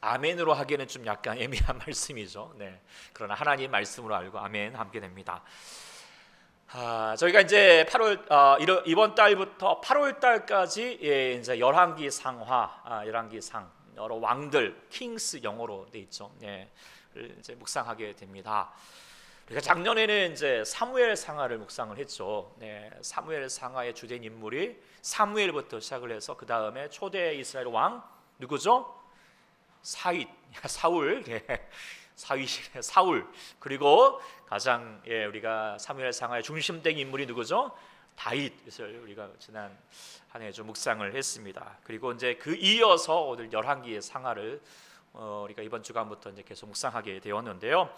아멘으로 하기에는 좀 약간 애매한 말씀이죠. 네. 그러나 하나님 말씀으로 알고 아멘 함께 됩니다. 저희가 이제 이번 달부터 8월 달까지 이제 열왕기 상하, 열왕기 상 여러 왕들 킹스 영어로 돼 있죠. 네. 이제 묵상하게 됩니다. 그러니까 작년에는 이제 사무엘 상하를 묵상을 했죠. 네. 사무엘 상하의 주된 인물이 사무엘부터 시작을 해서 그 다음에 초대 이스라엘 왕 누구죠? 사울, 사울. 그리고 가장 우리가 사무엘 상하의 중심된 인물이 누구죠? 다윗을 우리가 지난 한 해 좀 묵상을 했습니다. 그리고 이제 그 이어서 오늘 열왕기의 상하를 우리가 이번 주간부터 이제 계속 묵상하게 되었는데요.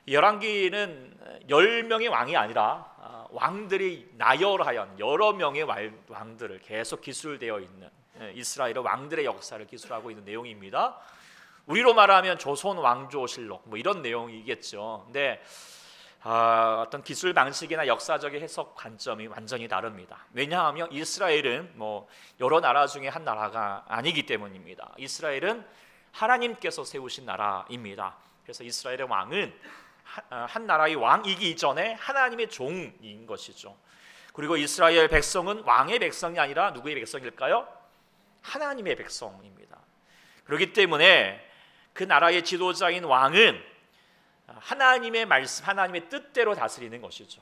열왕기는 10명의 왕이 아니라 왕들이 나열하여 여러 명의 왕들을 계속 기술되어 있는 이스라엘의 왕들의 역사를 기술하고 있는 내용입니다. 우리로 말하면 조선 왕조실록 뭐 이런 내용이겠죠. 근데 어떤 기술 방식이나 역사적인 해석 관점이 완전히 다릅니다. 왜냐하면 이스라엘은 뭐 여러 나라 중에 한 나라가 아니기 때문입니다. 이스라엘은 하나님께서 세우신 나라입니다. 그래서 이스라엘의 왕은 한 나라의 왕이기 이전에 하나님의 종인 것이죠. 그리고 이스라엘 백성은 왕의 백성이 아니라 누구의 백성일까요? 하나님의 백성입니다. 그렇기 때문에 그 나라의 지도자인 왕은 하나님의 말씀, 하나님의 뜻대로 다스리는 것이죠.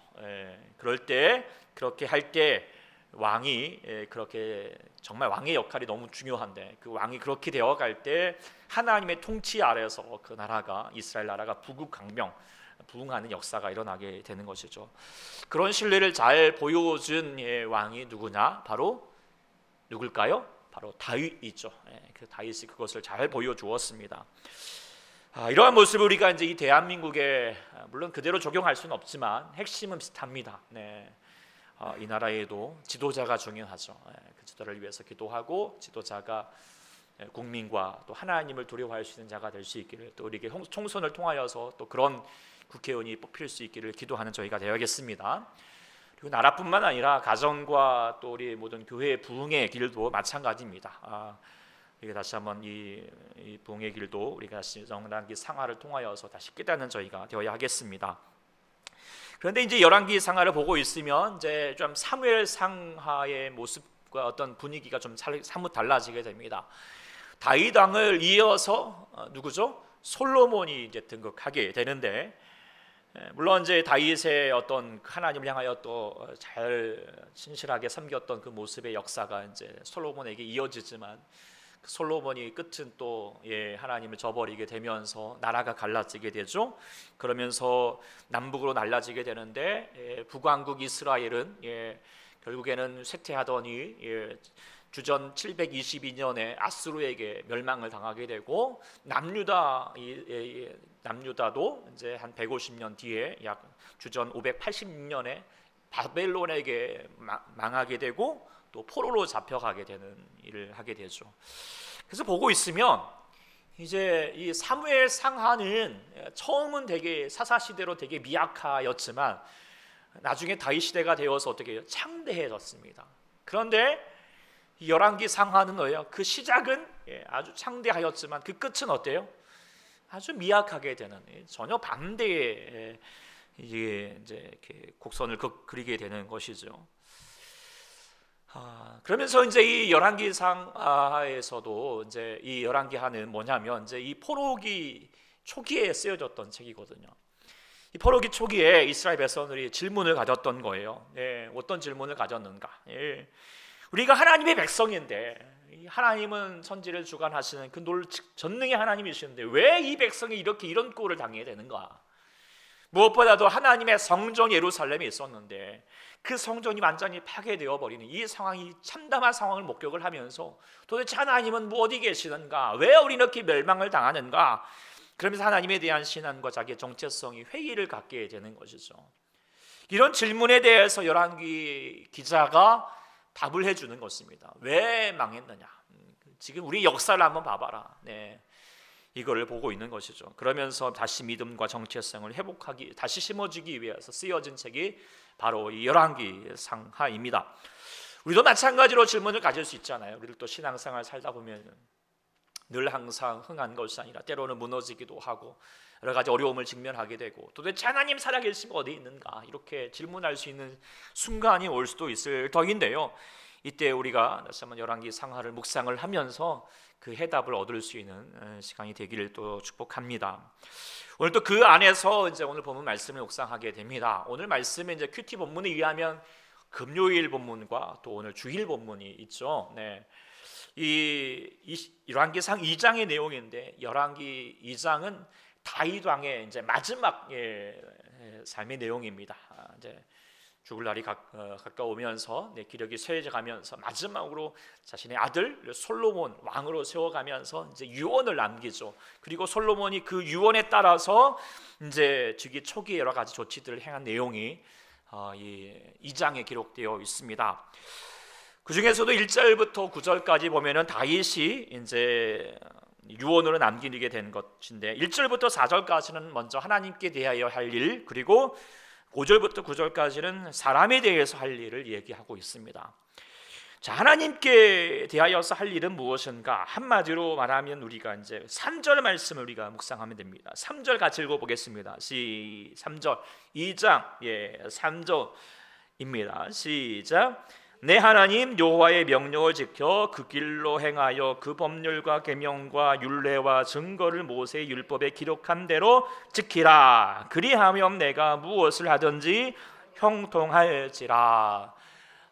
그럴 때 그렇게 할 때 왕이 그렇게 정말 왕의 역할이 너무 중요한데 그 왕이 그렇게 되어갈 때 하나님의 통치 아래서 그 나라가 이스라엘 나라가 부흥하는 역사가 일어나게 되는 것이죠. 그런 신뢰를 잘 보여준 왕이 누구냐? 바로 누굴까요? 바로 다윗이죠. 그 다윗이 그것을 잘 보여주었습니다. 이러한 모습을 우리가 이제 이 대한민국에 물론 그대로 적용할 수는 없지만 핵심은 비슷합니다. 이 나라에도 지도자가 중요하죠. 그 지도자를 위해서 기도하고 지도자가 국민과 또 하나님을 두려워할 수 있는 자가 될 수 있기를 또 우리에게 총선을 통하여서 또 그런 국회의원이 뽑힐 수 있기를 기도하는 저희가 되어야겠습니다. 그리고 나라뿐만 아니라 가정과 또 우리 모든 교회의 부흥의 길도 마찬가지입니다. 우리가 다시 한번 이 부흥의 길도 우리가 다시 열왕기 상하를 통하여서 다시 깨닫는 저희가 되어야 하겠습니다. 그런데 이제 열왕기 상하를 보고 있으면 이제 좀 사무엘 상하의 모습과 어떤 분위기가 좀 사뭇 달라지게 됩니다. 다윗 왕을 이어서 누구죠? 솔로몬이 이제 등극하게 되는데 물론 이제 다윗의 어떤 하나님을 향하여 또 잘 신실하게 섬겼던 그 모습의 역사가 이제 솔로몬에게 이어지지만 그 솔로몬이 끝은 또 하나님을 저버리게 되면서 나라가 갈라지게 되죠. 그러면서 남북으로 날라지게 되는데 북왕국 이스라엘은 결국에는 쇠퇴하더니 주전 722년에 아수르에게 멸망을 당하게 되고 남유다도 이제 한 150년 뒤에 약 주전 586년에 바벨론에게 망하게 되고 또 포로로 잡혀가게 되는 일을 하게 되죠. 그래서 보고 있으면 이제 이 사무엘 상하는 처음은 되게 사사시대로 되게 미약하였지만 나중에 다윗 시대가 되어서 어떻게 창대해졌습니다. 그런데 이 열왕기 상하는 뭐예요? 그 시작은 아주 창대하였지만 그 끝은 어때요? 아주 미약하게 되는 전혀 반대의 이제 이렇게 곡선을 그리게 되는 것이죠. 그러면서 이제 이 열왕기 상하에서도 이제 이 열왕기 하는 뭐냐면 이제 이 포로기 초기에 쓰여졌던 책이거든요. 이 포로기 초기에 이스라엘 백성들이 질문을 가졌던 거예요. 어떤 질문을 가졌는가? 우리가 하나님의 백성인데 하나님은 천지를 주관하시는 그 전능의 하나님이시는데 왜 이 백성이 이런 꼴을 당해야 되는가? 무엇보다도 하나님의 성전 예루살렘에 있었는데 그 성전이 완전히 파괴되어 버리는 이 상황이 참담한 상황을 목격을 하면서 도대체 하나님은 어디 계시는가? 왜 우리 이렇게 멸망을 당하는가? 그러면서 하나님에 대한 신앙과 자기의 정체성이 회의를 갖게 되는 것이죠. 이런 질문에 대해서 열왕기 기자가 답을 해주는 것입니다. 왜 망했느냐? 지금 우리 역사를 한번 봐봐라. 이거를 보고 있는 것이죠. 그러면서 다시 믿음과 정체성을 회복하기, 다시 심어주기 위해서 쓰여진 책이 바로 이 열왕기 상하입니다. 우리도 마찬가지로 질문을 가질 수 있잖아요. 우리도 또 신앙생활 살다 보면 늘 항상 흥한 것이 아니라 때로는 무너지기도 하고 여러 가지 어려움을 직면하게 되고 도대체 하나님 살아계시면 어디 있는가 이렇게 질문할 수 있는 순간이 올 수도 있을 터인데요. 이때 우리가 다시 한번 열왕기 상하를 묵상을 하면서 그 해답을 얻을 수 있는 시간이 되기를 또 축복합니다. 오늘 또 그 안에서 이제 오늘 본문 말씀을 묵상하게 됩니다. 오늘 말씀은 이제 큐티 본문에 의하면 금요일 본문과 또 오늘 주일 본문이 있죠. 네. 이 열왕기상 2장의 내용인데 열왕기 2장은 다윗 왕의 이제 마지막 삶의 내용입니다. 이제 죽을 날이 가까우면서 기력이 쇠해져 가면서 마지막으로 자신의 아들 솔로몬 왕으로 세워가면서 이제 유언을 남기죠. 그리고 솔로몬이 그 유언에 따라서 이제 즉위 초기에 여러 가지 조치들을 행한 내용이 이 2장에 기록되어 있습니다. 그 중에서도 1절부터 9절까지 보면은 다윗이 이제 유언으로 남기게 된 것인데 1절부터 4절까지는 먼저 하나님께 대하여 할 일, 그리고 5절부터 9절까지는 사람에 대해서 할 일을 얘기하고 있습니다. 자, 하나님께 대하여서 할 일은 무엇인가? 한마디로 말하면 우리가 이제 3절 말씀을 우리가 묵상하면 됩니다. 3절 같이 읽어보겠습니다. 3절 2장 3절입니다. 시작. 내 하나님 여호와의 명령을 지켜 그 길로 행하여 그 법률과 계명과 율례와 증거를 모세의 율법에 기록한 대로 지키라. 그리하면 내가 무엇을 하든지 형통할지라.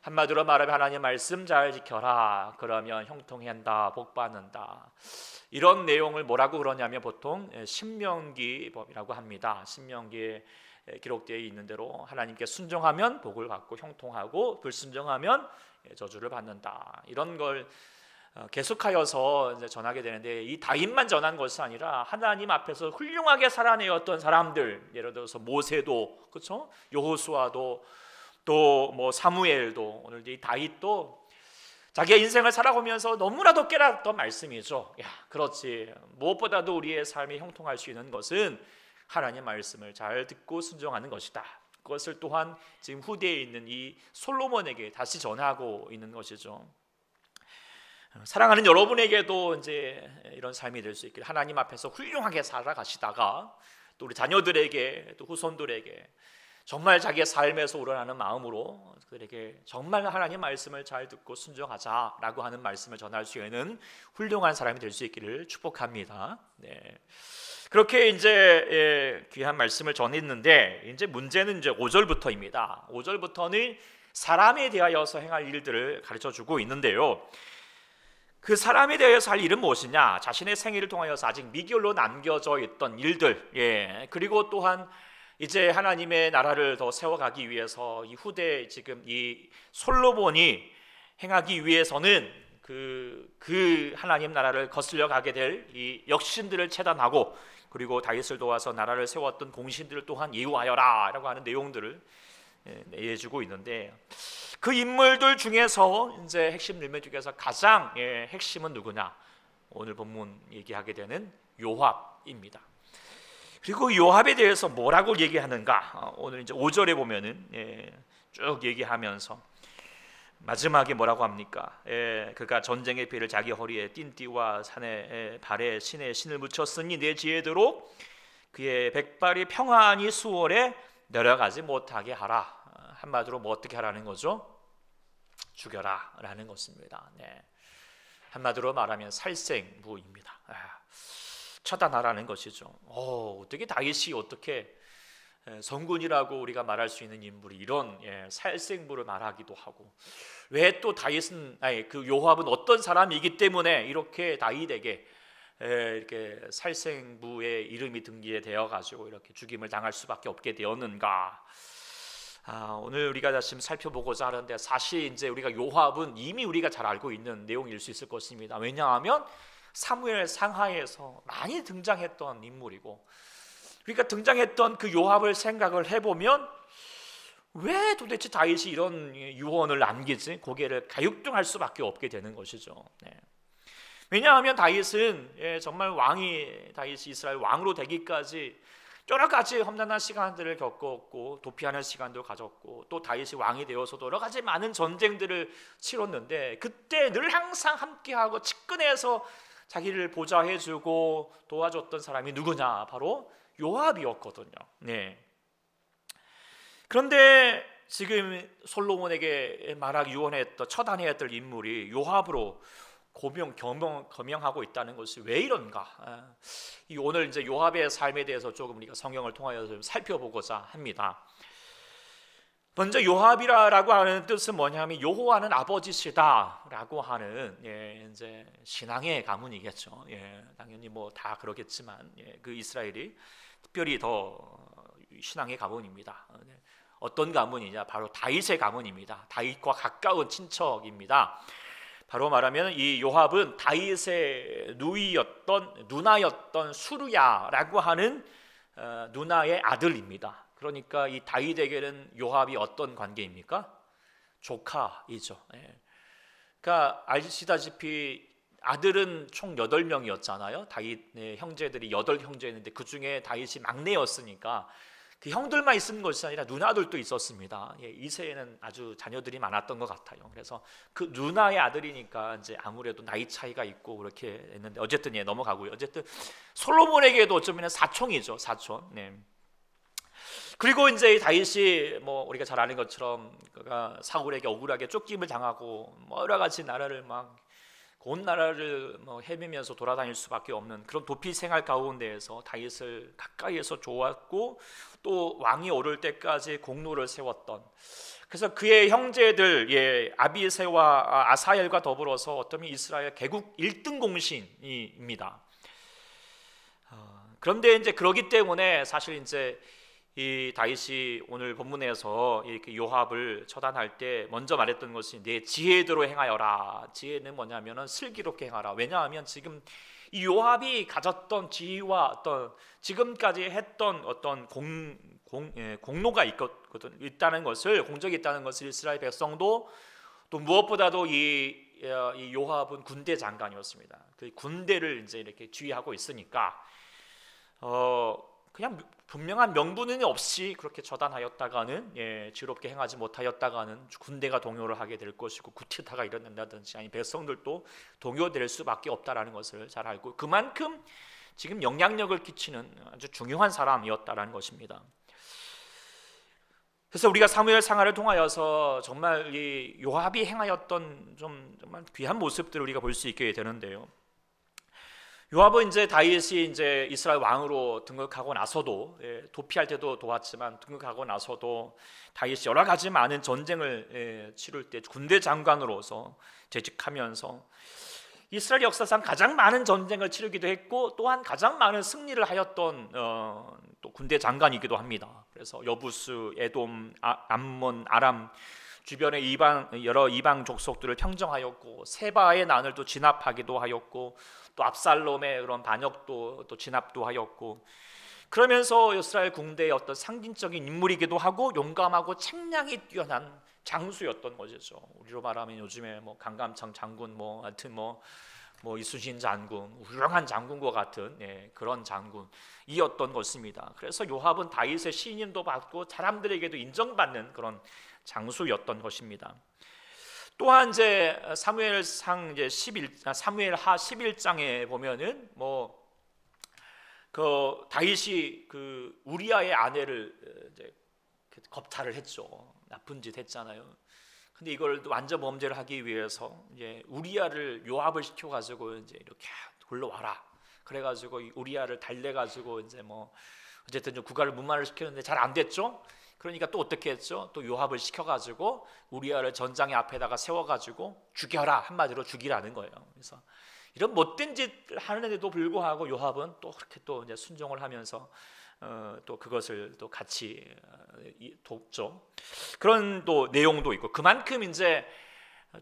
한마디로 말하면 하나님 말씀 잘 지켜라. 그러면 형통한다, 복 받는다. 이런 내용을 뭐라고 그러냐면 보통 신명기법이라고 합니다. 신명기에 기록되어 있는 대로 하나님께 순종하면 복을 받고 형통하고 불순종하면 저주를 받는다. 이런 걸 계속하여서 이제 전하게 되는데 이 다윗만 전한 것이 아니라 하나님 앞에서 훌륭하게 살아내었던 사람들, 예를 들어서 모세도 그렇죠, 여호수아도 또 뭐 사무엘도 오늘 이 다윗도 자기의 인생을 살아오면서 너무나도 깨달았던 말씀이죠. 야, 그렇지. 무엇보다도 우리의 삶이 형통할 수 있는 것은 하나님 말씀을 잘 듣고 순종하는 것이다. 그것을 또한 지금 후대에 있는 이 솔로몬에게 다시 전하고 있는 것이죠. 사랑하는 여러분에게도 이제 이런 삶이 될 수 있길, 하나님 앞에서 훌륭하게 살아가시다가 또 우리 자녀들에게 또 후손들에게 정말 자기의 삶에서 우러나는 마음으로 그들에게 정말 하나님 말씀을 잘 듣고 순종하자라고 하는 말씀을 전할 수 있는 훌륭한 사람이 될 수 있기를 축복합니다. 네. 그렇게 이제 귀한 말씀을 전했는데 이제 문제는 이제 5절부터입니다. 5절부터는 사람에 대하여서 행할 일들을 가르쳐 주고 있는데요. 그 사람에 대해서 할 일은 무엇이냐? 자신의 생애를 통하여서 아직 미결로 남겨져 있던 일들, 그리고 또한 이제 하나님의 나라를 더 세워가기 위해서 이 후대 지금 이 솔로몬이 행하기 위해서는 그 하나님 나라를 거슬려 가게 될 이 역신들을 처단하고, 그리고 다윗을 도와서 나라를 세웠던 공신들을 또한 예우하여라라고 하는 내용들을 내주고 있는데, 그 인물들 중에서 이제 핵심 인물 중에서 가장 핵심은 누구냐? 오늘 본문 얘기하게 되는 요압입니다. 그리고 요압에 대해서 뭐라고 얘기하는가? 오늘 이제 5절에 보면은 쭉 얘기하면서 마지막에 뭐라고 합니까? 그가 전쟁의 피를 자기 허리에 띵띠와 산의 발에 신의 신을 묻혔으니 내 지혜대로 그의 백발이 평안히 수월에 내려가지 못하게 하라. 한마디로 뭐 어떻게 하라는 거죠? 죽여라 라는 것입니다. 네. 한마디로 말하면 살생부입니다. 처단하라는 것이죠. 어떻게 다윗이 어떻게 성군이라고 우리가 말할 수 있는 인물이 이런 살생부를 말하기도 하고, 왜 또 다윗은 그 요압은 어떤 사람이기 때문에 이렇게 다윗에게 이렇게 살생부의 이름이 등기되어 가지고 이렇게 죽임을 당할 수밖에 없게 되었는가? 오늘 우리가 지금 살펴보고자 하는데, 사실 이제 우리가 요압은 이미 우리가 잘 알고 있는 내용일 수 있을 것입니다. 왜냐하면 사무엘 상하에서 많이 등장했던 인물이고, 그러니까 등장했던 그 요압을 생각을 해보면 왜 도대체 다윗이 이런 유언을 남기지? 고개를 갸우뚱할 수밖에 없게 되는 것이죠. 네. 왜냐하면 다윗은 정말 다윗이 이스라엘 왕으로 되기까지 여러 가지 험난한 시간들을 겪었고 도피하는 시간도 가졌고, 또 다윗이 왕이 되어서도 여러 가지 많은 전쟁들을 치렀는데, 그때 늘 항상 함께하고 측근에서 자기를 보좌해주고 도와줬던 사람이 누구냐? 바로 요압이었거든요. 네. 그런데 지금 솔로몬에게 말하기 유언했던 처단해야 될 인물이 요압으로 거명하고 있다는 것이 왜 이런가? 오늘 이제 요압의 삶에 대해서 조금 우리가 성경을 통하여 좀 살펴보고자 합니다. 먼저 요압이라고 하는 뜻은 뭐냐면 여호와는 아버지시다라고 하는 이제 신앙의 가문이겠죠. 당연히 뭐 다 그러겠지만 그 이스라엘이 특별히 더 신앙의 가문입니다. 어떤 가문이냐? 바로 다윗의 가문입니다. 다윗과 가까운 친척입니다. 바로 말하면 이 요압은 다윗의 누나였던 수르야라고 하는 누나의 아들입니다. 그러니까 이 다윗에게는 요압이 어떤 관계입니까? 조카이죠. 그러니까 아시다시피 아들은 총 8명이었잖아요. 다윗의 형제들이 8형제였는데 그 중에 다윗이 막내였으니까 그 형들만 있는 것이 아니라 누나들도 있었습니다. 이세에는 아주 자녀들이 많았던 것 같아요. 그래서 그 누나의 아들이니까 이제 아무래도 나이 차이가 있고 그렇게 했는데 어쨌든 넘어가고요. 어쨌든 솔로몬에게도 어쩌면 사촌이죠, 사촌. 네. 그리고 이제 다윗이 뭐 우리가 잘 아는 것처럼 그가 사울에게 억울하게 쫓김을 당하고 뭐 여러 가지 나라를 온 나라를 헤매면서 돌아다닐 수밖에 없는 그런 도피 생활 가운데에서 다윗을 가까이에서 좋았고 또 왕이 오를 때까지 공로를 세웠던, 그래서 그의 형제들 아비새와 아사엘과 더불어서 어쩌면 이스라엘 개국 1등 공신입니다. 그런데 이제 그러기 때문에 사실 이제 이 다윗이 오늘 본문에서 이렇게 요압을 처단할 때 먼저 말했던 것이 내 지혜대로 행하여라. 지혜는 뭐냐면은 슬기롭게 행하라. 왜냐하면 지금 이 요압이 가졌던 지혜와 어떤 지금까지 했던 어떤 공로가 있다는 것을, 공적이 있다는 것을 이스라엘 백성도, 또 무엇보다도 이 요압은 군대 장관이었습니다. 그 군대를 이제 이렇게 지휘하고 있으니까 그냥 분명한 명분은 없이 그렇게 처단하였다가는 지롭게 행하지 못하였다가는 군대가 동요를 하게 될 것이고 구태타가 일어난다든지 아니 백성들도 동요될 수밖에 없다라는 것을 잘 알고 그만큼 지금 영향력을 끼치는 아주 중요한 사람이었다라는 것입니다. 그래서 우리가 사무엘 상하를 통하여서 정말 이 요압이 행하였던 정말 귀한 모습들을 우리가 볼 수 있게 되는데요. 요압은 이제 다윗이 이제 이스라엘 왕으로 등극하고 나서도 도피할 때도 도왔지만 등극하고 나서도 다윗이 여러 가지 많은 전쟁을 치를 때 군대 장관으로서 재직하면서 이스라엘 역사상 가장 많은 전쟁을 치르기도 했고 또한 가장 많은 승리를 하였던 또 군대 장관이기도 합니다. 그래서 여부스, 에돔, 암몬, 아람 주변의 여러 이방 족속들을 평정하였고 세바의 난을 또 진압하기도 하였고 또 압살롬의 그런 반역도 또 진압도 하였고, 그러면서 이스라엘 군대의 어떤 상징적인 인물이기도 하고 용감하고 책량이 뛰어난 장수였던 것이죠. 우리로 말하면 요즘에 뭐 강감창 장군, 하여튼 이순신 장군, 훌륭한 장군과 같은 그런 장군이었던 것입니다. 그래서 요압은 다윗의 신임도 받고 사람들에게도 인정받는 그런 장수였던 것입니다. 또한 이제 사무엘상 이제 사무엘하 11장에 보면은 그 다윗이 그 우리아의 아내를 이제 겁탈을 했죠. 나쁜 짓 했잖아요. 근데 이걸 완전 범죄를 하기 위해서 이제 우리아를 요압을 시켜가지고 이제 이렇게 굴러와라. 그래가지고 우리아를 달래가지고 이제 어쨌든 좀 국가를 문말을 시켰는데 잘 안 됐죠. 그러니까 또 어떻게 했죠? 또 요압을 시켜가지고 우리아를 전장의 앞에다가 세워가지고 죽여라, 한마디로 죽이라는 거예요. 그래서 이런 못된 짓을 하는데도 불구하고 요압은 또 그렇게 또 이제 순종을 하면서 또 그것을 또 같이 돕죠. 그런 또 내용도 있고, 그만큼 이제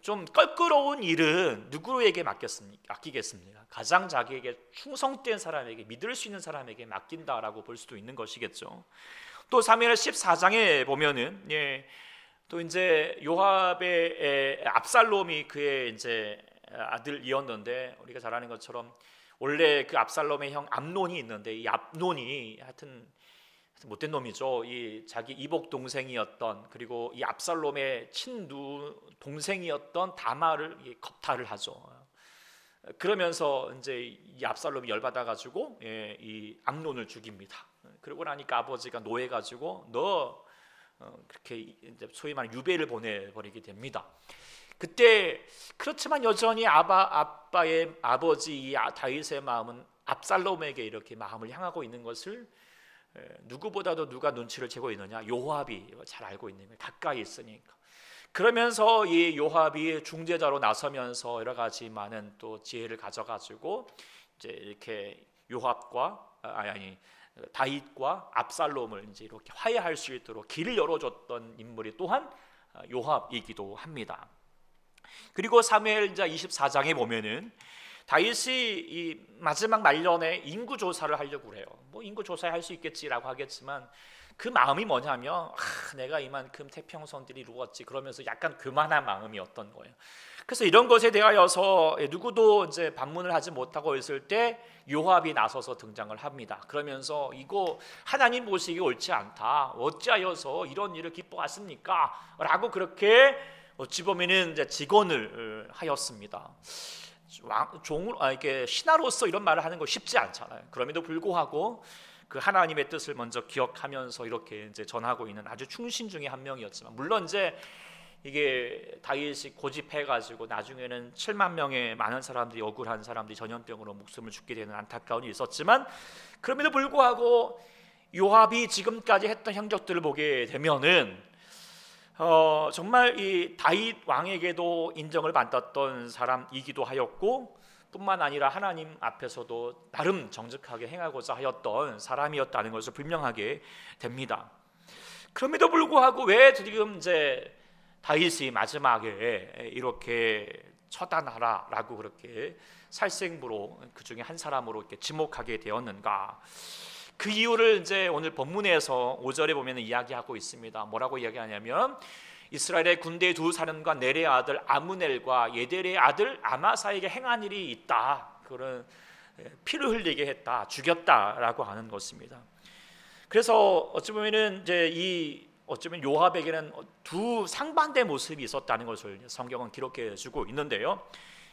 좀 껄끄러운 일은 누구에게 맡기겠습니까? 가장 자기에게 충성된 사람에게, 믿을 수 있는 사람에게 맡긴다라고 볼 수도 있는 것이겠죠. 또 사무엘 14장에 보면은 또 이제 요압의 압살롬이 그의 이제 아들이었는데, 우리가 잘 아는 것처럼 원래 그 압살롬의 형 암논이 있는데 이 암논이 하여튼 못된 놈이죠. 이 자기 이복 동생이었던, 그리고 이 압살롬의 친누 동생이었던 다마를 겁탈을 하죠. 그러면서 이제 이 압살롬이 열받아 가지고 이 암논을 죽입니다. 그러고 나니까 아버지가 노해 가지고 너 그렇게 이제 소위 말하는 유배를 보내버리게 됩니다. 그때 그렇지만 여전히 아빠의 아버지 이 다윗의 마음은 압살롬에게 이렇게 마음을 향하고 있는 것을 누구보다도 누가 눈치를 채고 있느냐? 요압이 잘 알고 있는 거예요. 가까이 있으니까. 그러면서 이 요압이 중재자로 나서면서 여러 가지 많은 또 지혜를 가져가지고 이제 이렇게 요압과 다윗과 압살롬을 이제 이렇게 화해할 수 있도록 길을 열어줬던 인물이 또한 요압이기도 합니다. 그리고 사무엘자 24장에 보면은 다윗이 이 마지막 말년에 인구 조사를 하려고 그래요. 뭐 인구 조사할 수 있겠지라고 하겠지만 그 마음이 뭐냐면 내가 이만큼 태평성들이 이루었지 그러면서 약간 교만한 마음이었던 거예요. 그래서 이런 것에 대하여서 누구도 이제 반문을 하지 못하고 있을 때 요압이 나서서 등장을 합니다. 그러면서 이거 하나님 보시기에 옳지 않다. 어찌하여서 이런 일을 기뻐하십니까? 라고 그렇게 어찌 보면은 이제 직언을 하였습니다. 이렇게 신하로서 이런 말을 하는 거 쉽지 않잖아요. 그럼에도 불구하고 그 하나님의 뜻을 먼저 기억하면서 이렇게 이제 전하고 있는 아주 충신 중에 한 명이었지만, 물론 이제 이게 다윗이 고집해가지고 나중에는 7만 명의 많은 사람들이, 억울한 사람들이 전염병으로 목숨을 죽게 되는 안타까운 일이 있었지만, 그럼에도 불구하고 요압이 지금까지 했던 행적들을 보게 되면은 정말 이 다윗 왕에게도 인정을 받았던 사람이기도 하였고, 뿐만 아니라 하나님 앞에서도 나름 정직하게 행하고자 하였던 사람이었다는 것을 분명하게 됩니다. 그럼에도 불구하고 왜 지금 이제 다윗이 마지막에 이렇게 처단하라라고 그렇게 살생부로 그 중에 한 사람으로 이렇게 지목하게 되었는가? 그 이유를 이제 오늘 본문에서 5절에 보면 이야기하고 있습니다. 뭐라고 이야기하냐면, 이스라엘의 군대 두 사령관 넬의 아들 아므넬과 예델의 아들 아마사에게 행한 일이 있다. 그런 피를 흘리게 했다, 죽였다라고 하는 것입니다. 그래서 어찌 보면은 이제 어쩌면 요압에게는 두 상반된 모습이 있었다는 것을 성경은 기록해주고 있는데요.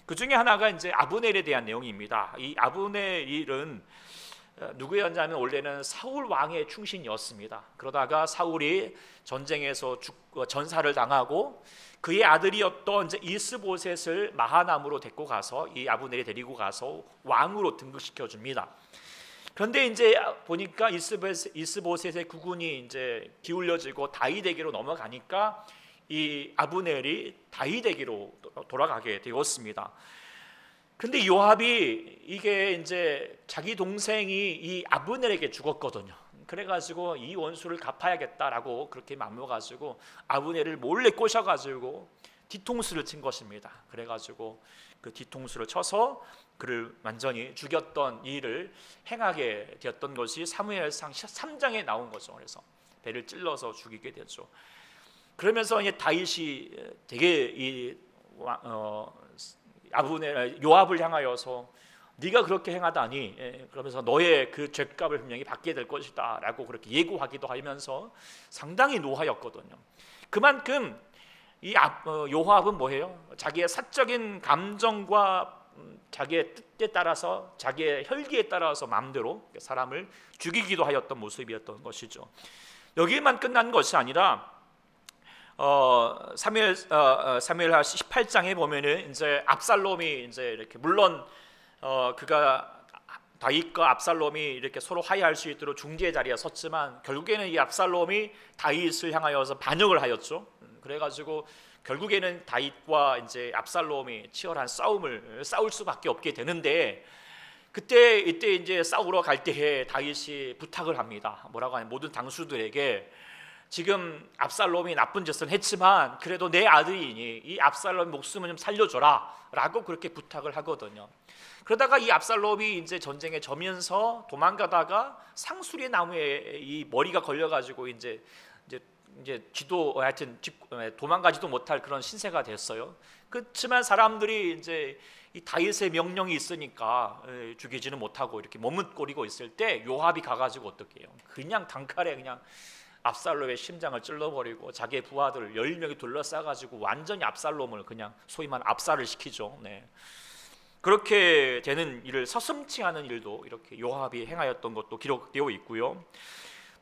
그 중에 하나가 이제 아브넬에 대한 내용입니다. 이 아브넬은 누구였냐면 원래는 사울 왕의 충신이었습니다. 그러다가 사울이 전쟁에서 전사를 당하고 그의 아들이었던 이제 이스보셋을 마하남으로 데리고 가서 이 아브넬이 데리고 가서 왕으로 등극시켜 줍니다. 그런데 이제 보니까 이스보셋의 구군이 이제 기울여지고 다윗에게로 넘어가니까 이 아브넬이 다윗에게로 돌아가게 되었습니다. 근데 요압이 이게 이제 자기 동생이 이 아브넬에게 죽었거든요. 그래가지고 이 원수를 갚아야겠다라고 그렇게 마음먹어가지고 아브넬을 몰래 꼬셔가지고 뒤통수를 친 것입니다. 그래가지고 그 뒤통수를 쳐서 그를 완전히 죽였던 일을 행하게 되었던 것이 사무엘상 3장에 나온 거죠. 그래서 배를 찔러서 죽이게 되죠. 그러면서 이제 다윗이 되게 요압을 향하여서 네가 그렇게 행하다니, 그러면서 너의 그 죄값을 분명히 받게 될 것이다 라고 그렇게 예고하기도 하면서 상당히 노하였거든요. 그만큼 이 요압은 뭐예요? 자기의 사적인 감정과 자기의 뜻에 따라서, 자기의 혈기에 따라서 마음대로 사람을 죽이기도 하였던 모습이었던 것이죠. 여기에만 끝난 것이 아니라 사무엘하 18장에 보면은 이제 압살롬이 이제 이렇게, 물론 그가 다윗과 압살롬이 이렇게 서로 화해할 수 있도록 중재의 자리에 섰지만 결국에는 이 압살롬이 다윗을 향하여서 반역을 하였죠. 그래가지고 결국에는 다윗과 이제 압살롬이 치열한 싸움을 싸울 수밖에 없게 되는데, 이때 이제 싸우러 갈 때에 다윗이 부탁을 합니다. 뭐라고 하냐면, 모든 당수들에게 지금 압살롬이 나쁜 짓을 했지만 그래도 내 아들이니 이 압살롬 목숨을 좀 살려줘라 라고 그렇게 부탁을 하거든요. 그러다가 이 압살롬이 이제 전쟁에 져면서 도망가다가 상수리 나무에 이 머리가 걸려가지고 이제 하여튼 도망가지도 못할 그런 신세가 됐어요. 그렇지만 사람들이 이제 이 다윗의 명령이 있으니까 죽이지는 못하고 이렇게 머뭇거리고 있을 때 요압이 가가지고 어떻게 해요? 그냥 단칼에 그냥 압살롬의 심장을 찔러버리고 자기의 부하들 10명이 둘러싸가지고 완전히 압살롬을 그냥 소위 말하는 압살을 시키죠. 네. 그렇게 되는 일을 서슴지 않은 일도 이렇게 요압이 행하였던 것도 기록되어 있고요.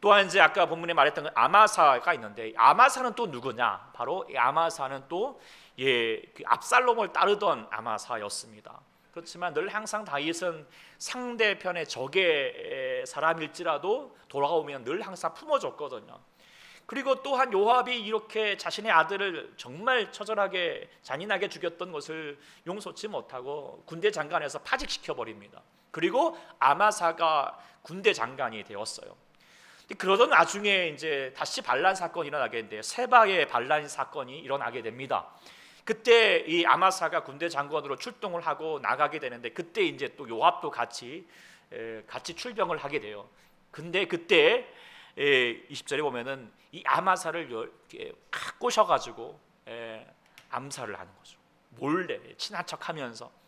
또한 이제 아까 본문에 말했던 아마사가 있는데, 아마사는 또 누구냐? 바로 이 아마사는 또 그 압살롬을 따르던 아마사였습니다. 그렇지만 늘 항상 다윗은 상대편의 적의 사람일지라도 돌아오면 늘 항상 품어줬거든요. 그리고 또한 요압이 이렇게 자신의 아들을 정말 처절하게 잔인하게 죽였던 것을 용서치 못하고 군대 장관에서 파직시켜 버립니다. 그리고 아마사가 군대 장관이 되었어요. 그러던 나중에 이제 다시 반란 사건이 일어나게 되는데, 세바의 반란 사건이 일어나게 됩니다. 그때 이 아마사가 군대 장관으로 출동을 하고 나가게 되는데, 그때 이제 또 요압도 같이 출병을 하게 돼요. 근데 그때 20절에 보면은 이 아마사를 이렇게 꼬셔가지고 암살을 하는 거죠. 몰래 친한 척하면서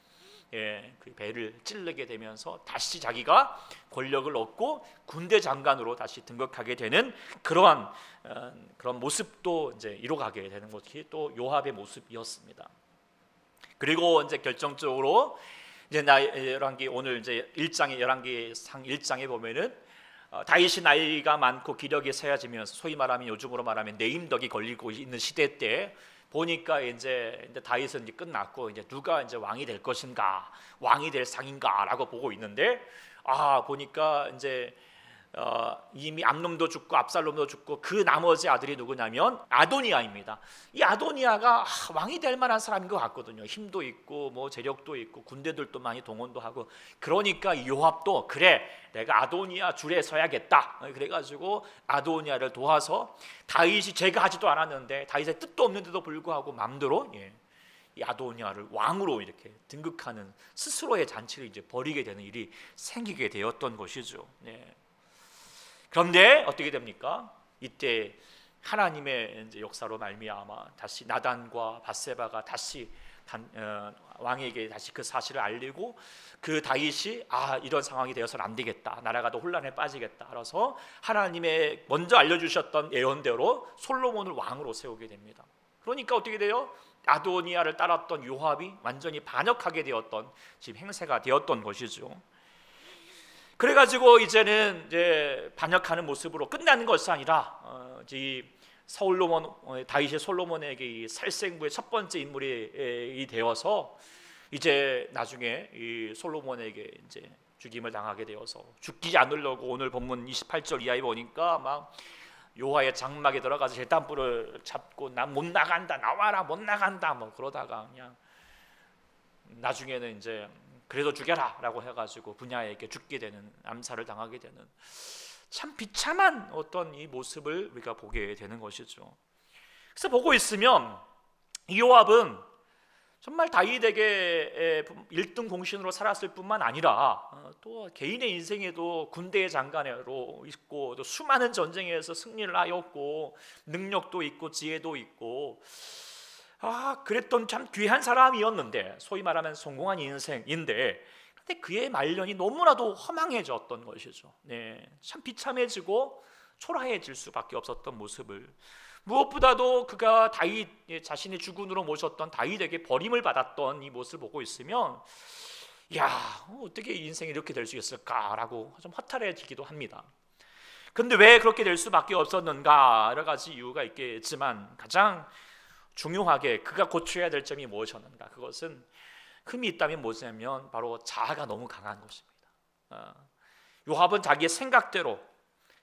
그 배를 찌르게 되면서 다시 자기가 권력을 얻고 군대 장관으로 다시 등극하게 되는 그런 모습도 이제 이뤄가게 되는 것이 또 요압의 모습이었습니다. 그리고 이제 결정적으로 이제 열왕기 오늘 이제 1장에 열왕기 상 1장에 보면은 다윗이 나이가 많고 기력이 쇠해지면서 소위 말하면 요즘으로 말하면 내임덕이 걸리고 있는 시대 때 보니까 이제 다윗은 이제 끝났고 이제 누가 이제 왕이 될 것인가, 왕이 될 상인가라고 보고 있는데, 보니까 이제 이미 암놈도 죽고 압살롬도 죽고 그 나머지 아들이 누구냐면 아도니아입니다. 이 아도니아가 왕이 될 만한 사람인 것 같거든요. 힘도 있고 뭐 재력도 있고 군대들도 많이 동원도 하고. 그러니까 이 요압도 그래, 내가 아도니아 줄에 서야겠다. 그래가지고 아도니아를 도와서 다윗이 제가 하지도 않았는데, 다윗의 뜻도 없는데도 불구하고 마음대로 이 아도니아를 왕으로 이렇게 등극하는 스스로의 잔치를 이제 벌이게 되는 일이 생기게 되었던 것이죠. 그런데 어떻게 됩니까? 이때 하나님의 이제 역사로 말미암아 다시 나단과 밧세바가 다시 왕에게 다시 그 사실을 알리고, 그 다윗이 이런 상황이 되어서는 안 되겠다, 나라가 더 혼란에 빠지겠다, 그래서 하나님의 먼저 알려주셨던 예언대로 솔로몬을 왕으로 세우게 됩니다. 그러니까 어떻게 돼요? 아도니아를 따랐던 요압이 완전히 반역하게 되었던 지금 행세가 되었던 것이죠. 그래가지고 이제는 이제 반역하는 모습으로 끝나는 것이 아니라 이 다윗이 솔로몬에게 이 살생부의 첫 번째 인물이 되어서 이제 나중에 이 솔로몬에게 이제 죽임을 당하게 되어서, 죽지 않으려고 오늘 본문 28절 이하에 보니까 막 요하의 장막에 들어가서 제단불을 잡고 난 못 나간다, 나와라, 못 나간다 뭐 그러다가 그냥 나중에는 이제 그래도 죽여라 라고 해가지고 분야에게 죽게 되는, 암살을 당하게 되는 참 비참한 어떤 이 모습을 우리가 보게 되는 것이죠. 그래서 보고 있으면 이 요압은 정말 다윗에게 1등 공신으로 살았을 뿐만 아니라 또 개인의 인생에도 군대의 장관으로 있고, 또 수많은 전쟁에서 승리를 하였고, 능력도 있고 지혜도 있고, 그랬던 참 귀한 사람이었는데, 소위 말하면 성공한 인생인데, 근데 그의 말년이 너무나도 허망해졌던 것이죠. 참 비참해지고 초라해질 수밖에 없었던 모습을, 무엇보다도 그가 다윗 자신의 주군으로 모셨던 다윗에게 버림을 받았던 이 모습을 보고 있으면, 어떻게 인생이 이렇게 될 수 있을까라고 좀 허탈해지기도 합니다. 근데 왜 그렇게 될 수밖에 없었는가, 여러 가지 이유가 있겠지만 가장 중요하게 그가 고쳐야 될 점이 무엇이었는가, 그것은 흠이 있다면 뭐냐면 바로 자아가 너무 강한 것입니다. 요압은 자기의 생각대로,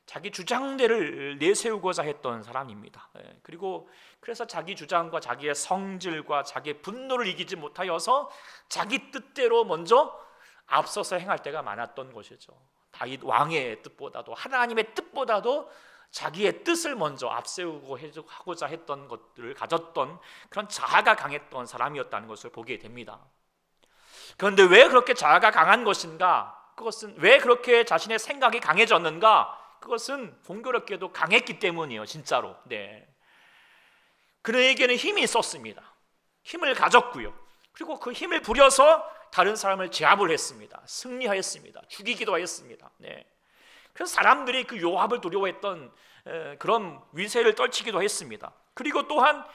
자기 주장대를 내세우고자 했던 사람입니다. 그리고 그래서 자기 주장과 자기의 성질과 자기의 분노를 이기지 못하여서 자기 뜻대로 먼저 앞서서 행할 때가 많았던 것이죠. 다윗 왕의 뜻보다도, 하나님의 뜻보다도 자기의 뜻을 먼저 앞세우고 하고자 했던 것들을 가졌던 그런 자아가 강했던 사람이었다는 것을 보게 됩니다. 그런데 왜 그렇게 자아가 강한 것인가? 그것은 왜 그렇게 자신의 생각이 강해졌는가? 그것은 공교롭게도 강했기 때문이에요. 진짜로. 그에게는 힘이 있었습니다. 힘을 가졌고요. 그리고 그 힘을 부려서 다른 사람을 제압을 했습니다. 승리하였습니다. 죽이기도 하였습니다. 그래서 사람들이 그 요압을 두려워했던 그런 위세를 떨치기도 했습니다. 그리고 또한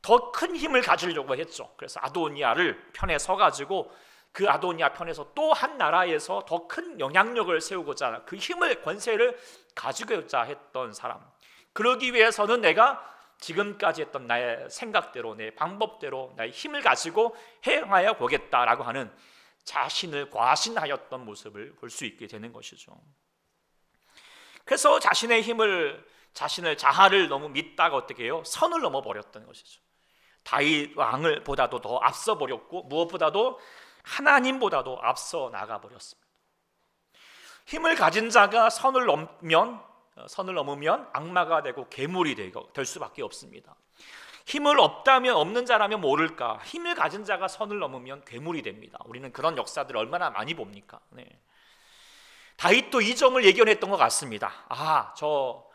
더 큰 힘을 가지려고 했죠. 그래서 아도니아를 편에 서가지고 그 아도니아 편에서 또 한 나라에서 더 큰 영향력을 세우고자 그 힘을 권세를 가지고자 했던 사람. 그러기 위해서는 내가 지금까지 했던 나의 생각대로 내 방법대로 나의 힘을 가지고 행하여 보겠다라고 하는 자신을 과신하였던 모습을 볼 수 있게 되는 것이죠. 그래서 자신의 힘을 자신을 자아를 너무 믿다가 어떻게 해요? 선을 넘어버렸던 것이죠. 다윗 왕을 보다도 더 앞서 버렸고 무엇보다도 하나님보다도 앞서 나가 버렸습니다. 힘을 가진 자가 선을 넘으면 악마가 되고 괴물이 될 수밖에 없습니다. 힘을 없는 자라면 모를까 힘을 가진 자가 선을 넘으면 괴물이 됩니다. 우리는 그런 역사들을 얼마나 많이 봅니까? 네. 다윗도 이 점을 예견했던 것 같습니다. 저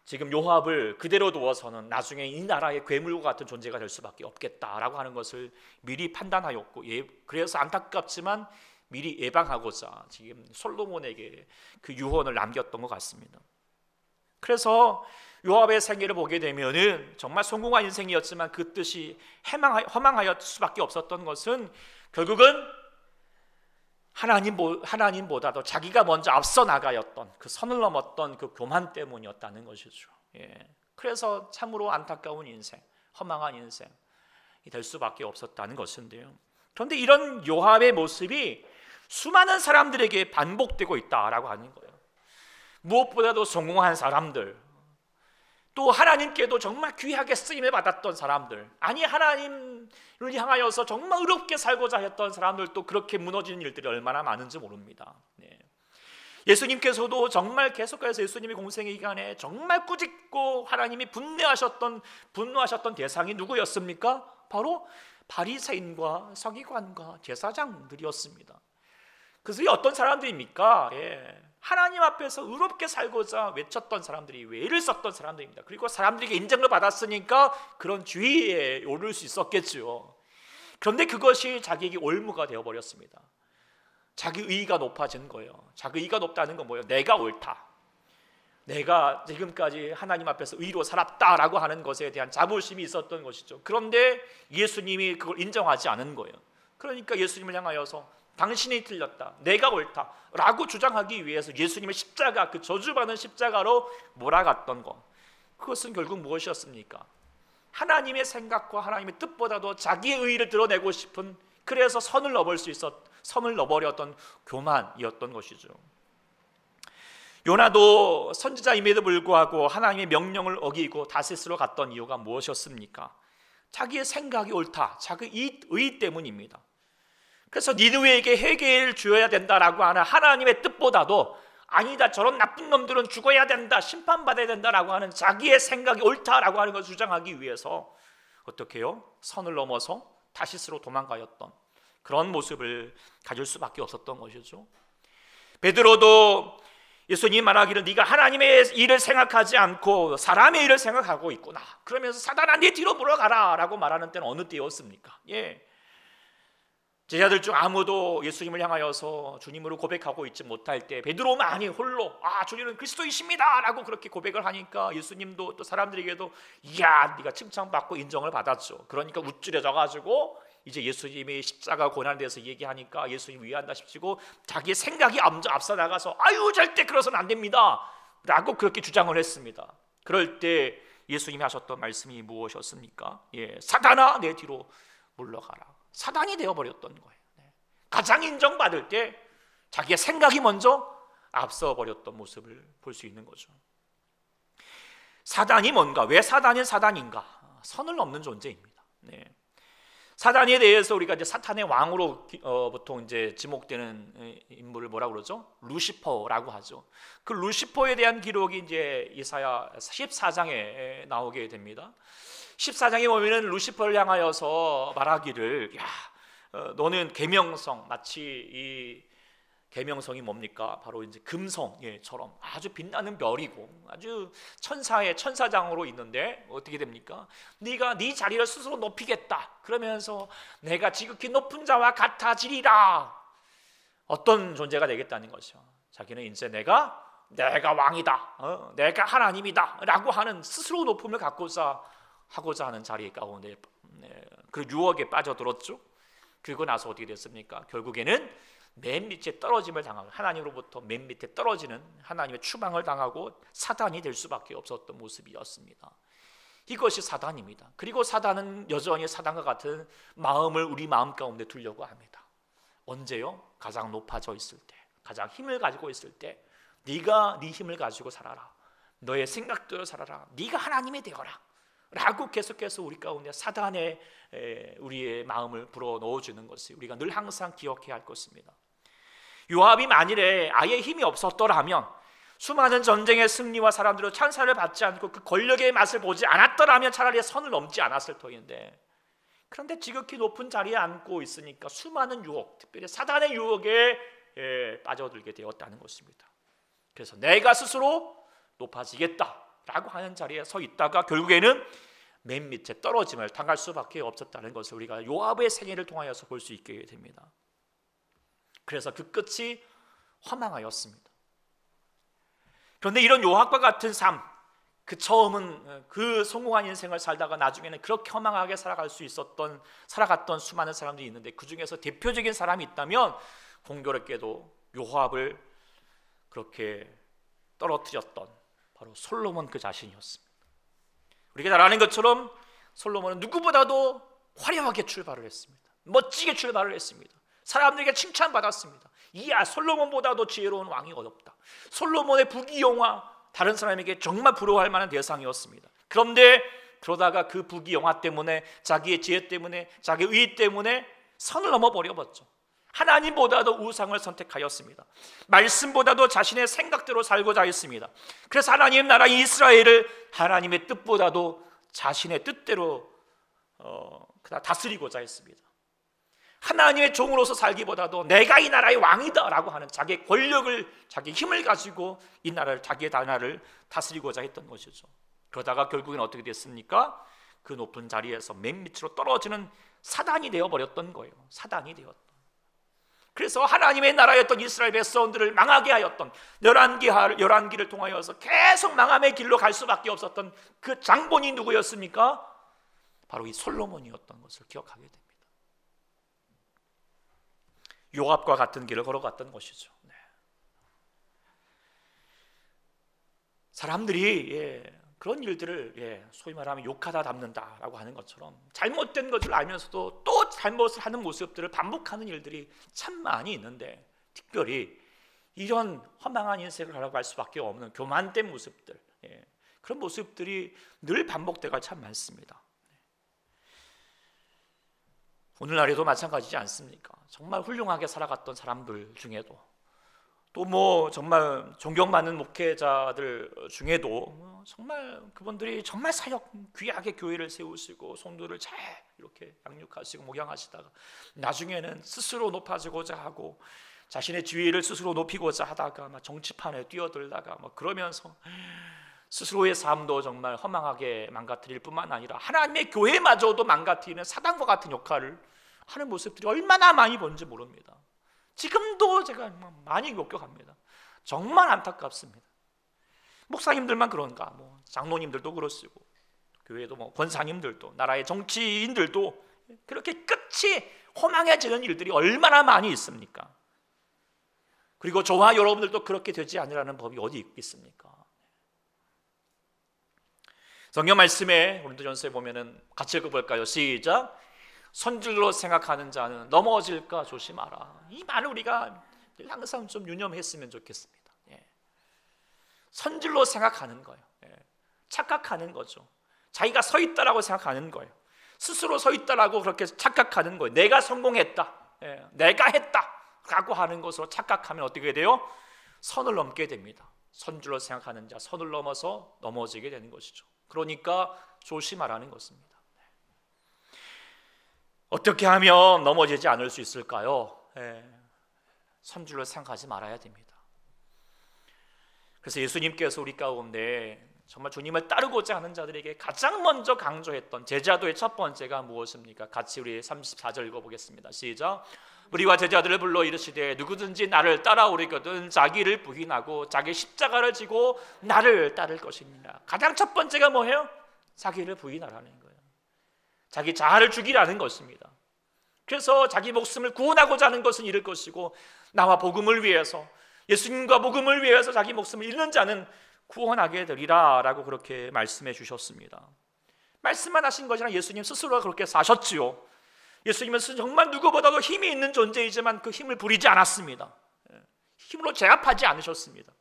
지금 요압을 그대로 두어서는 나중에 이 나라의 괴물과 같은 존재가 될 수밖에 없겠다라고 하는 것을 미리 판단하였고, 그래서 안타깝지만 미리 예방하고자 지금 솔로몬에게 그 유언을 남겼던 것 같습니다. 그래서 요압의 생애를 보게 되면은 정말 성공한 인생이었지만 그 뜻이 허망하였을 수밖에 없었던 것은 결국은 하나님보다도 자기가 먼저 앞서 나가였던 그 선을 넘었던 그 교만 때문이었다는 것이죠. 그래서 참으로 안타까운 인생, 허망한 인생이 될 수밖에 없었다는 것인데요. 그런데 이런 요압의 모습이 수많은 사람들에게 반복되고 있다라고 하는 거예요. 무엇보다도 성공한 사람들, 또 하나님께도 정말 귀하게 쓰임을 받았던 사람들, 아니 하나님을 향하여서 정말 의롭게 살고자 했던 사람들도 그렇게 무너지는 일들이 얼마나 많은지 모릅니다. 예수님께서도 정말 계속해서 예수님의 공생의 기간에 정말 꾸짖고 하나님이 분노하셨던 대상이 누구였습니까? 바로 바리새인과 서기관과 제사장들이었습니다. 그것이 어떤 사람들입니까? 하나님 앞에서 의롭게 살고자 외쳤던 사람들이, 외를 썼던 사람들입니다. 그리고 사람들에게 인정을 받았으니까 그런 주위에 오를 수 있었겠죠. 그런데 그것이 자기에게 올무가 되어버렸습니다. 자기 의의가 높아진 거예요. 자기 의의가 높다는 건 뭐예요? 내가 옳다, 내가 지금까지 하나님 앞에서 의로 살았다라고 하는 것에 대한 자부심이 있었던 것이죠. 그런데 예수님이 그걸 인정하지 않은 거예요. 그러니까 예수님을 향하여서 당신이 틀렸다, 내가 옳다 라고 주장하기 위해서 예수님의 십자가, 그 저주받은 십자가로 몰아갔던 것, 그것은 결국 무엇이었습니까? 하나님의 생각과 하나님의 뜻보다도 자기의 의의를 드러내고 싶은, 그래서 선을 넘어버렸던 교만이었던 것이죠. 요나도 선지자임에도 불구하고 하나님의 명령을 어기고 다시스로 갔던 이유가 무엇이었습니까? 자기의 생각이 옳다, 자기 의의 때문입니다. 그래서 니느웨에게 회개를 주어야 된다라고 하는 하나님의 뜻보다도 아니다, 저런 나쁜 놈들은 죽어야 된다, 심판받아야 된다라고 하는 자기의 생각이 옳다라고 하는 것을 주장하기 위해서 어떻게 해요? 선을 넘어서 다시스로 도망가였던 그런 모습을 가질 수밖에 없었던 것이죠. 베드로도 예수님이 말하기를 네가 하나님의 일을 생각하지 않고 사람의 일을 생각하고 있구나, 그러면서 사단아 네 뒤로 물러가라 라고 말하는 때는 어느 때였습니까? 제자들 중 아무도 예수님을 향하여서 주님으로 고백하고 있지 못할 때 베드로만이 홀로 주님은 그리스도이십니다 라고 그렇게 고백을 하니까 예수님도 또 사람들에게도 이야 네가 칭찬받고 인정을 받았죠. 그러니까 우쭐해져 가지고 이제 예수님이 십자가 고난에 대해서 얘기하니까 예수님 위한다 싶고 자기의 생각이 앞서 나가서 절대 그러서는 안 됩니다 라고 그렇게 주장을 했습니다. 그럴 때 예수님이 하셨던 말씀이 무엇이었습니까? 사단아 내 뒤로 물러가라. 사단이 되어버렸던 거예요. 가장 인정받을 때 자기의 생각이 먼저 앞서 버렸던 모습을 볼 수 있는 거죠. 사단이 뭔가? 왜 사단이 사단인가? 선을 넘는 존재입니다. 사단에 대해서 우리가 이제 사탄의 왕으로 보통 이제 지목되는 인물을 뭐라고 그러죠? 루시퍼라고 하죠. 그 루시퍼에 대한 기록이 이제 이사야 14장에 나오게 됩니다. 14장에 보면은 루시퍼를 향하여서 말하기를 너는 계명성, 마치 이 계명성이 뭡니까? 바로 이제 금성처럼 아주 빛나는 별이고 아주 천사장으로 있는데 어떻게 됩니까? 네가 네 자리를 스스로 높이겠다 그러면서 내가 지극히 높은 자와 같아지리라. 어떤 존재가 되겠다는 것이죠. 자기는 이제 내가 왕이다, 내가 하나님이다 라고 하는 스스로 높음을 하고자 하는 자리 가운데 그 유혹에 빠져들었죠. 그리고 나서 어떻게 됐습니까? 결국에는 맨 밑에 떨어짐을 당하고, 하나님으로부터 맨 밑에 떨어지는 하나님의 추방을 당하고 사단이 될 수밖에 없었던 모습이었습니다. 이것이 사단입니다. 그리고 사단은 여전히 사단과 같은 마음을 우리 마음 가운데 두려고 합니다. 언제요? 가장 높아져 있을 때, 가장 힘을 가지고 있을 때, 네가 네 힘을 가지고 살아라, 너의 생각대로 살아라, 네가 하나님이 되어라 라고 계속해서 우리 가운데 사단의 우리의 마음을 불어 넣어주는 것을 우리가 늘 항상 기억해야 할 것입니다. 요압이 만일에 아예 힘이 없었더라면, 수많은 전쟁의 승리와 사람들의 찬사를 받지 않고 그 권력의 맛을 보지 않았더라면 차라리 선을 넘지 않았을 터인데, 그런데 지극히 높은 자리에 앉고 있으니까 수많은 유혹, 특별히 사단의 유혹에 빠져들게 되었다는 것입니다. 그래서 내가 스스로 높아지겠다라고 하는 자리에 서 있다가 결국에는 맨 밑에 떨어짐을 당할 수밖에 없었다는 것을 우리가 요압의 생애를 통하여서 볼 수 있게 됩니다. 그래서 그 끝이 허망하였습니다. 그런데 이런 요압과 같은 삶, 그 처음은 그 성공한 인생을 살다가 나중에는 그렇게 허망하게 살아갔던 수많은 사람들이 있는데, 그 중에서 대표적인 사람이 있다면 공교롭게도 요압을 그렇게 떨어뜨렸던 바로 솔로몬 그 자신이었습니다. 우리가 잘 아는 것처럼 솔로몬은 누구보다도 화려하게 출발을 했습니다. 멋지게 출발을 했습니다. 사람들에게 칭찬받았습니다. 이야, 솔로몬보다도 지혜로운 왕이 어렵다. 솔로몬의 부귀영화, 다른 사람에게 정말 부러워할 만한 대상이었습니다. 그런데 그러다가 그 부귀영화 때문에, 자기의 지혜 때문에, 자기의 의 때문에 선을 넘어버려봤죠. 하나님보다도 우상을 선택하였습니다. 말씀보다도 자신의 생각대로 살고자 했습니다. 그래서 하나님 나라 이스라엘을 하나님의 뜻보다도 자신의 뜻대로 다스리고자 했습니다. 하나님의 종으로서 살기보다도 내가 이 나라의 왕이다 라고 하는 자기의 권력을, 자기의 힘을 가지고 이 나라를, 자기의 나라를 다스리고자 했던 것이죠. 그러다가 결국엔 어떻게 됐습니까? 그 높은 자리에서 맨 밑으로 떨어지는 사단이 되어버렸던 거예요. 사단이 되었던. 그래서 하나님의 나라였던 이스라엘 백성들을 망하게 하였던, 열왕기를 통하여서 계속 망함의 길로 갈 수밖에 없었던 그 장본이 누구였습니까? 바로 이 솔로몬이었던 것을 기억하게 됩니다. 요압과 같은 길을 걸어갔던 것이죠. 네. 사람들이 그런 일들을 소위 말하면 욕하다 닮는다라고 하는 것처럼 잘못된 것을 알면서도 또 잘못을 하는 모습들을 반복하는 일들이 참 많이 있는데, 특별히 이런 허망한 인생을 살아갈 수밖에 없는 교만된 모습들, 그런 모습들이 늘 반복되가 참 많습니다. 오늘날에도 마찬가지지 않습니까? 정말 훌륭하게 살아갔던 사람들 중에도, 또 정말 존경받는 목회자들 중에도 정말 그분들이 정말 사역 귀하게 교회를 세우시고 성도를 잘 이렇게 양육하시고 목양하시다가 나중에는 스스로 높아지고자 하고 자신의 지위를 스스로 높이고자 하다가 막 정치판에 뛰어들다가 막 그러면서 스스로의 삶도 정말 허망하게 망가뜨릴 뿐만 아니라 하나님의 교회마저도 망가뜨리는 사단과 같은 역할을 하는 모습들이 얼마나 많이 본지 모릅니다. 지금도 제가 많이 목격합니다. 정말 안타깝습니다. 목사님들만 그런가, 장로님들도 그렇시고, 교회도 권사님들도, 나라의 정치인들도 그렇게 끝이 허망해지는 일들이 얼마나 많이 있습니까? 그리고 저와 여러분들도 그렇게 되지 않으라는 법이 어디 있습니까? 성경 말씀에 고린도전서에 보면은 같이 읽어볼까요? 시작. 선질로 생각하는 자는 넘어질까 조심하라. 이 말을 우리가 항상 좀 유념했으면 좋겠습니다. 선질로 생각하는 거예요. 착각하는 거죠. 자기가 서 있다라고 생각하는 거예요. 스스로 서 있다라고 그렇게 착각하는 거예요. 내가 성공했다, 내가 했다라고 하는 것으로 착각하면 어떻게 돼요? 선을 넘게 됩니다. 선질로 생각하는 자, 선을 넘어서 넘어지게 되는 것이죠. 그러니까 조심하라는 것입니다. 어떻게 하면 넘어지지 않을 수 있을까요? 선줄로 생각하지 말아야 됩니다. 그래서 예수님께서 우리 가운데 정말 주님을 따르고자 하는 자들에게 가장 먼저 강조했던 제자도의 첫 번째가 무엇입니까? 같이 우리 34절 읽어보겠습니다. 시작. 우리와 제자들을 불러 이르시되 누구든지 나를 따라오려거든 자기를 부인하고 자기 십자가를 지고 나를 따를 것입니다. 가장 첫 번째가 뭐예요? 자기를 부인하라는 거예요. 자기 자아를 죽이라는 것입니다. 그래서 자기 목숨을 구원하고자 하는 것은 잃을 것이고 나와 복음을 위해서, 예수님과 복음을 위해서 자기 목숨을 잃는 자는 구원하게 되리라 라고 그렇게 말씀해 주셨습니다. 말씀만 하신 것이 아니라 예수님 스스로가 그렇게 사셨지요. 예수님은 정말 누구보다도 힘이 있는 존재이지만 그 힘을 부리지 않았습니다. 힘으로 제압하지 않으셨습니다.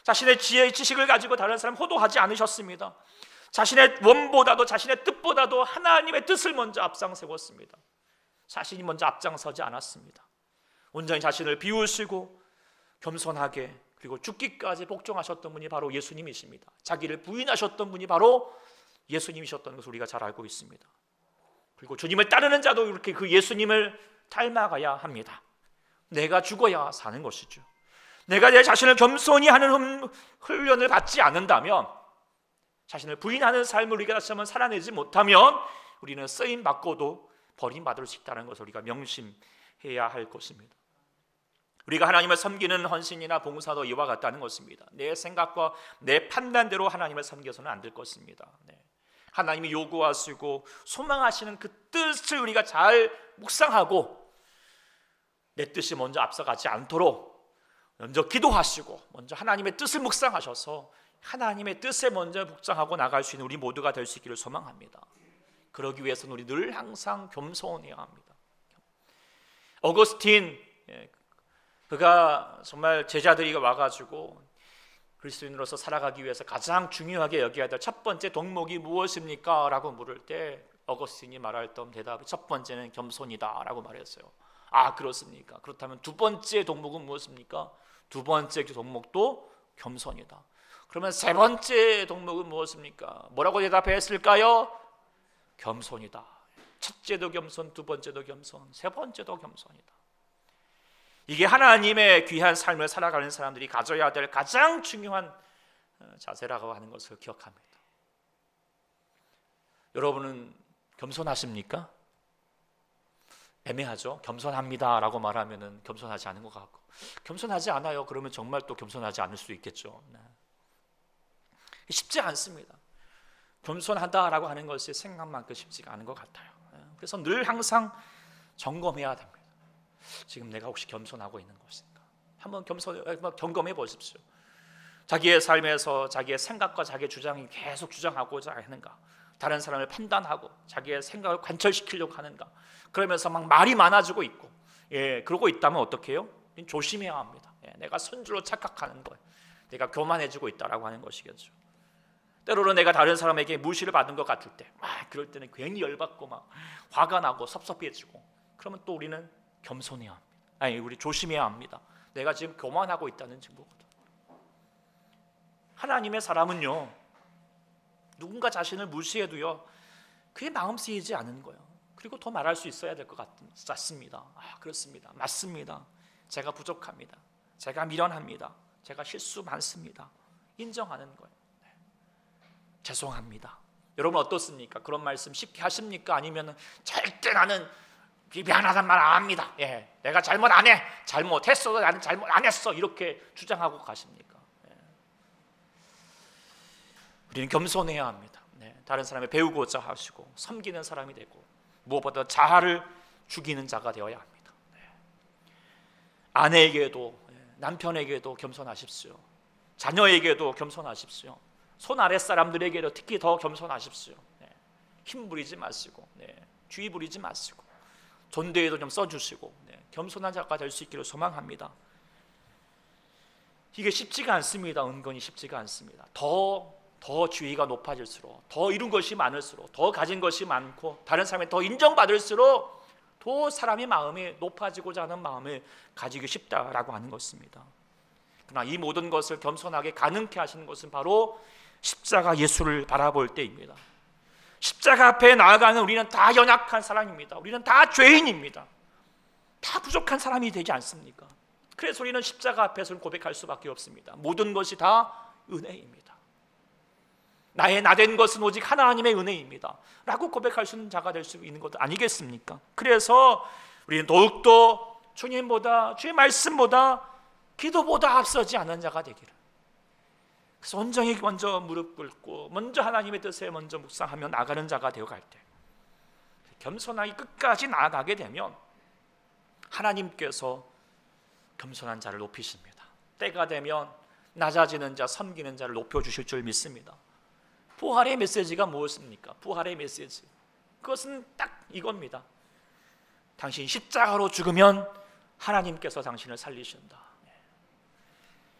자신의 지혜의 지식을 가지고 다른 사람 호도하지 않으셨습니다. 자신의 원보다도, 자신의 뜻보다도 하나님의 뜻을 먼저 앞장세웠습니다. 자신이 먼저 앞장서지 않았습니다. 온전히 자신을 비우시고 겸손하게, 그리고 죽기까지 복종하셨던 분이 바로 예수님이십니다. 자기를 부인하셨던 분이 바로 예수님이셨던 것을 우리가 잘 알고 있습니다. 그리고 주님을 따르는 자도 이렇게 그 예수님을 닮아가야 합니다. 내가 죽어야 사는 것이죠. 내가 내 자신을 겸손히 하는 훈련을 받지 않는다면, 자신을 부인하는 삶을 우리가 다시 한번 살아내지 못하면 우리는 쓰임받고도 버림받을 수 있다는 것을 우리가 명심해야 할 것입니다. 우리가 하나님을 섬기는 헌신이나 봉사도 이와 같다는 것입니다. 내 생각과 내 판단대로 하나님을 섬겨서는 안 될 것입니다. 하나님이 요구하시고 소망하시는 그 뜻을 우리가 잘 묵상하고 내 뜻이 먼저 앞서가지 않도록 먼저 기도하시고 먼저 하나님의 뜻을 묵상하셔서 하나님의 뜻에 먼저 묵상하고 나갈 수 있는 우리 모두가 될 수 있기를 소망합니다. 그러기 위해서는 우리 늘 항상 겸손해야 합니다. 어거스틴, 그가 정말 제자들이 와가지고 그리스도인으로서 살아가기 위해서 가장 중요하게 여겨야 될 첫 번째 덕목이 무엇입니까? 라고 물을 때 어거스틴이 말했던 대답이 첫 번째는 겸손이다 라고 말했어요. 아, 그렇습니까? 그렇다면 두 번째 덕목은 무엇입니까? 두 번째 덕목도 겸손이다. 그러면 세 번째 덕목은 무엇입니까? 뭐라고 대답했을까요? 겸손이다. 첫째도 겸손, 두 번째도 겸손, 세 번째도 겸손이다. 이게 하나님의 귀한 삶을 살아가는 사람들이 가져야 될 가장 중요한 자세라고 하는 것을 기억합니다. 여러분은 겸손하십니까? 애매하죠. 겸손합니다 라고 말하면 겸손하지 않은 것 같고, 겸손하지 않아요 그러면 정말 또 겸손하지 않을 수도 있겠죠. 쉽지 않습니다. 겸손하다라고 하는 것이 생각만큼 쉽지가 않은 것 같아요. 그래서 늘 항상 점검해야 됩니다. 지금 내가 혹시 겸손하고 있는 것인가? 한번 점검해 보십시오. 자기의 삶에서 자기의 생각과 자기의 주장이 계속 주장하고자 하는가? 다른 사람을 판단하고 자기의 생각을 관철시키려고 하는가? 그러면서 막 말이 많아지고 있고, 그러고 있다면 어떻게 해요? 조심해야 합니다. 내가 선주로 착각하는 거예요. 내가 교만해지고 있다라고 하는 것이겠죠. 때로는 내가 다른 사람에게 무시를 받은 것 같을 때, 그럴 때는 괜히 열받고 막 화가 나고 섭섭해지고, 그러면 또 우리는 겸손해야 합니다. 우리 조심해야 합니다. 내가 지금 교만하고 있다는 증거거든. 하나님의 사람은요, 누군가 자신을 무시해도요, 그게 마음 쓰이지 않은 거예요. 그리고 더 말할 수 있어야 될 것 같습니다. 그렇습니다. 맞습니다. 제가 부족합니다. 제가 미련합니다. 제가 실수 많습니다. 인정하는 거예요. 죄송합니다. 여러분 어떻습니까? 그런 말씀 쉽게 하십니까? 아니면 절대 나는 미안하단 말 안 합니다. 내가 잘못 안 해. 잘못했어도 나는 잘못 안 했어. 이렇게 주장하고 가십니까? 우리는 겸손해야 합니다. 다른 사람을 배우고자 하시고 섬기는 사람이 되고 무엇보다 자아를 죽이는 자가 되어야 합니다. 아내에게도 남편에게도 겸손하십시오. 자녀에게도 겸손하십시오. 손 아래 사람들에게도 특히 더 겸손하십시오. 힘 부리지 마시고, 주의 부리지 마시고, 존대에도 좀 써주시고, 겸손한 자가 될 수 있기를 소망합니다. 이게 쉽지가 않습니다. 은근히 쉽지가 않습니다. 더 주의가 높아질수록, 더 이룬 것이 많을수록, 더 가진 것이 많고 다른 사람이 더 인정받을수록 더 사람의 마음이 높아지고자 하는 마음을 가지기 쉽다라고 하는 것입니다. 그러나 이 모든 것을 겸손하게 가능케 하시는 것은 바로 십자가 예수를 바라볼 때입니다. 십자가 앞에 나아가는 우리는 다 연약한 사람입니다. 우리는 다 죄인입니다. 다 부족한 사람이 되지 않습니까? 그래서 우리는 십자가 앞에서는 고백할 수밖에 없습니다. 모든 것이 다 은혜입니다. 나의 나된 것은 오직 하나님의 은혜입니다 라고 고백할 수 있는 자가 될 수 있는 것 아니겠습니까? 그래서 우리는 더욱더 주님보다, 주의 말씀보다, 기도보다 앞서지 않은 자가 되기를, 그래서 온전히 먼저 무릎 꿇고 먼저 하나님의 뜻에 먼저 묵상하며 나가는 자가 되어갈 때, 겸손하게 끝까지 나아가게 되면 하나님께서 겸손한 자를 높이십니다. 때가 되면 낮아지는 자, 섬기는 자를 높여주실 줄 믿습니다. 부활의 메시지가 무엇입니까? 부활의 메시지, 그것은 딱 이겁니다. 당신 십자가로 죽으면 하나님께서 당신을 살리신다.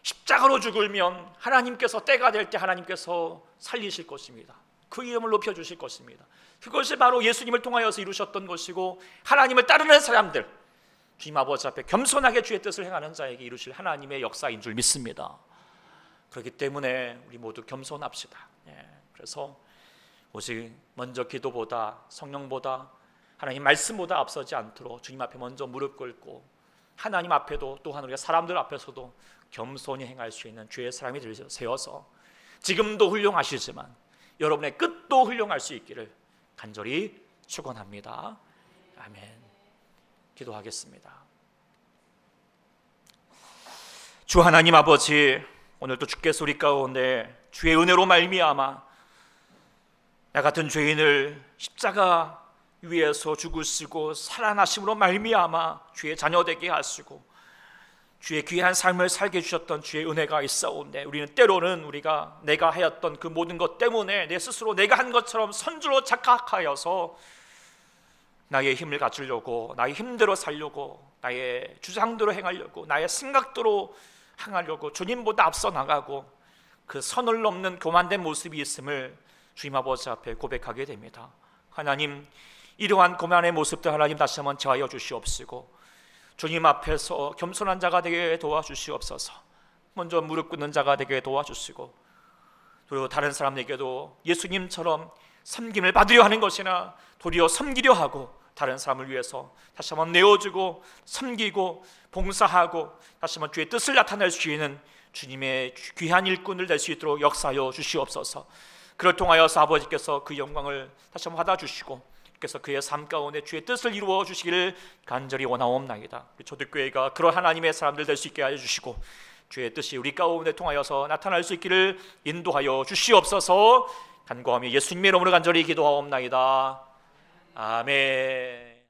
십자가로 죽으면 하나님께서 때가 될 때 하나님께서 살리실 것입니다. 그 이름을 높여주실 것입니다. 그것이 바로 예수님을 통하여서 이루셨던 것이고, 하나님을 따르는 사람들, 주님 아버지 앞에 겸손하게 주의 뜻을 행하는 자에게 이루실 하나님의 역사인 줄 믿습니다. 그렇기 때문에 우리 모두 겸손합시다. 그래서 오직 먼저 기도보다, 성령보다, 하나님 말씀보다 앞서지 않도록 주님 앞에 먼저 무릎 꿇고, 하나님 앞에도 또한 우리가 사람들 앞에서도 겸손히 행할 수 있는 주의 사람이 되어서 지금도 훌륭하시지만 여러분의 끝도 훌륭할 수 있기를 간절히 축원합니다. 아멘. 기도하겠습니다. 주 하나님 아버지, 오늘도 주께서 우리 가운데 주의 은혜로 말미암아 나 같은 죄인을 십자가 위에서 죽으시고 살아나심으로 말미암아 주의 자녀 되게 하시고 주의 귀한 삶을 살게 해주셨던 주의 은혜가 있사온데, 우리는 때로는 내가 하였던 그 모든 것 때문에 내 스스로 내가 한 것처럼 선주로 착각하여서 나의 힘을 갖추려고, 나의 힘대로 살려고, 나의 주장대로 행하려고, 나의 생각대로 행하려고 주님보다 앞서 나가고 그 선을 넘는 교만된 모습이 있음을 주님 아버지 앞에 고백하게 됩니다. 하나님, 이러한 교만의 모습들 하나님 다시 한번 제하여 주시옵시고, 주님 앞에서 겸손한 자가 되게 도와주시옵소서. 먼저 무릎 꿇는 자가 되게 도와주시고, 그리고 다른 사람에게도 예수님처럼 섬김을 받으려 하는 것이나 도리어 섬기려 하고 다른 사람을 위해서 다시 한번 내어주고 섬기고 봉사하고 다시 한번 주의 뜻을 나타낼 수 있는 주님의 귀한 일꾼을 될 수 있도록 역사하여 주시옵소서. 그를 통하여서 아버지께서 그 영광을 다시 한번 받아주시고, 그래서 그의 삶 가운데 주의 뜻을 이루어 주시기를 간절히 원하옵나이다. 초대교회가 그런 하나님의 사람들 될 수 있게 하여 주시고, 주의 뜻이 우리 가운데 통하여서 나타날 수 있기를 인도하여 주시옵소서. 간구하며 예수님의 이름으로 간절히 기도하옵나이다. 아멘.